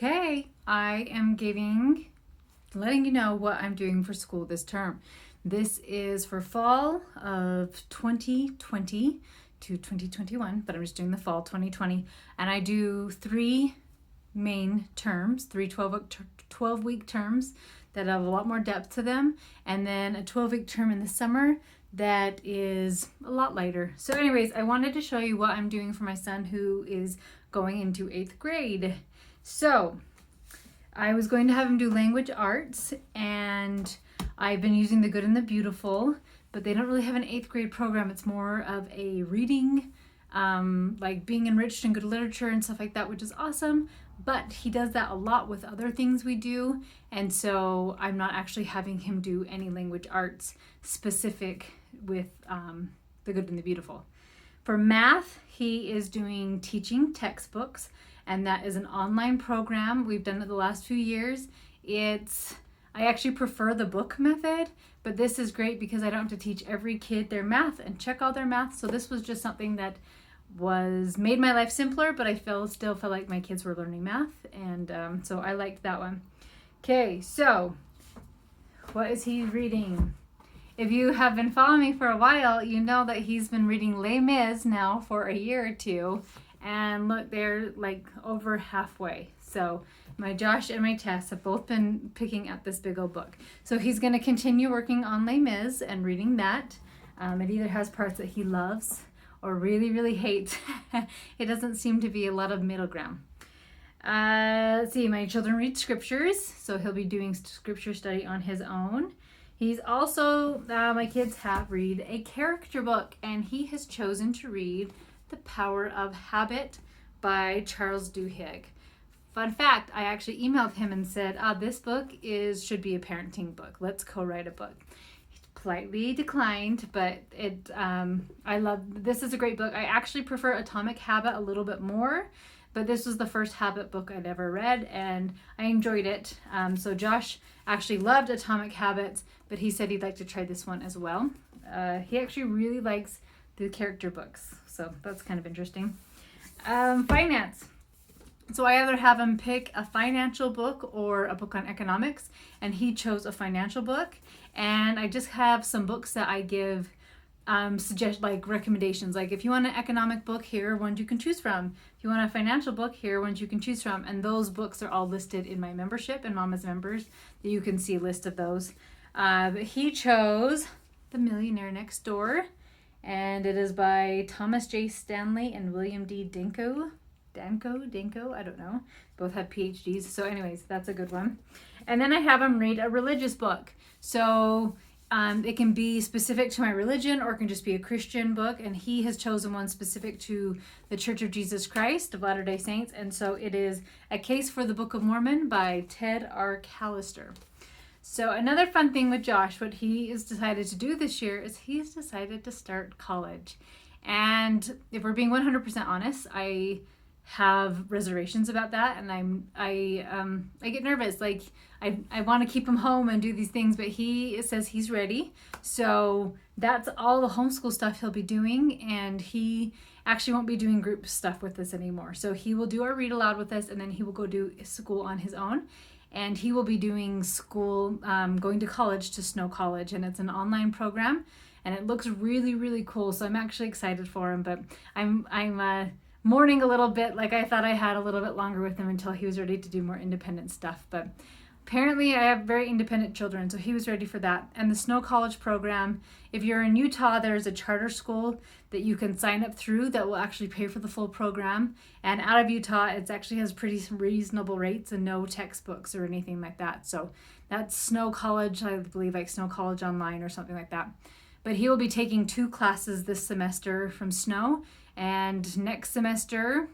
Okay, I am letting you know what I'm doing for school this term. This is for fall of 2020 to 2021, but I'm just doing the fall 2020. And I do three main terms, three 12-week terms that have a lot more depth to them, and then a 12-week term in the summer that is a lot lighter. So anyways, I wanted to show you what I'm doing for my son who is going into 8th grade. So I was going to have him do language arts, and I've been using The Good and the Beautiful, but they don't really have an 8th grade program. It's more of a reading, like being enriched in good literature and stuff like that, which is awesome. But he does that a lot with other things we do, and so I'm not actually having him do any language arts specific with The Good and the Beautiful. For math, he is doing teaching textbooks, and that is an online program. We've done it the last few years. I actually prefer the book method, but this is great because I don't have to teach every kid their math and check all their math. So this was just something that made my life simpler, but I still felt like my kids were learning math, and so I liked that one. Okay, so what is he reading? If you have been following me for a while, you know that he's been reading Les Mis now for a year or two, and look, they're like over halfway. So my Josh and my Tess have both been picking up this big old book. So he's going to continue working on Les Mis and reading that. It either has parts that he loves or really, really hates. It doesn't seem to be a lot of middle ground. Let's see, my children read scriptures, so he'll be doing scripture study on his own. He's also, my kids have read a character book, and he has chosen to read The Power of Habit by Charles Duhigg. Fun fact, I actually emailed him and said, this book should be a parenting book. Let's co-write a book. He politely declined, but this is a great book. I actually prefer Atomic Habit a little bit more, but this was the first habit book I'd ever read, and I enjoyed it. So Josh actually loved Atomic Habits, but he said he'd like to try this one as well. He actually really likes the character books, so that's kind of interesting. Finance. So I either have him pick a financial book or a book on economics, and he chose a financial book. And I just have some books that I give recommendations, like if you want an economic book, here are ones you can choose from. If you want a financial book, here are ones you can choose from. And those books are all listed in my membership and Mama's Members. You can see a list of those. But he chose The Millionaire Next Door, and it is by Thomas J. Stanley and William D. Danko, I don't know. Both have PhDs. So anyways, that's a good one. And then I have him read a religious book. So it can be specific to my religion, or it can just be a Christian book. And he has chosen one specific to the Church of Jesus Christ of Latter-day Saints. And so it is A Case for the Book of Mormon by Ted R. Callister. So another fun thing with Josh, what he has decided to do this year is he's decided to start college. And if we're being 100% honest, I have reservations about that, and I get nervous. Like I want to keep him home and do these things, but he says he's ready. So that's all the homeschool stuff he'll be doing, and he actually won't be doing group stuff with us anymore. So he will do our read aloud with us, and then he will go do school on his own. And he will be doing school, going to college, to Snow College, and it's an online program, and it looks really, really cool. So I'm actually excited for him, but I'm mourning a little bit. Like, I thought I had a little bit longer with him until he was ready to do more independent stuff. But apparently I have very independent children, so he was ready for that. And the Snow College program, if you're in Utah, there's a charter school that you can sign up through that will actually pay for the full program. And out of Utah, it actually has pretty reasonable rates and no textbooks or anything like that. So that's Snow College, I believe, like Snow College Online or something like that. But he will be taking 2 classes this semester from Snow, and next semester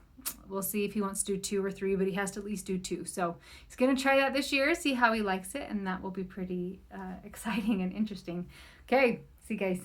we'll see if he wants to do 2 or 3, but he has to at least do 2. So he's going to try that this year, see how he likes it, and that will be pretty exciting and interesting. Okay, see you guys.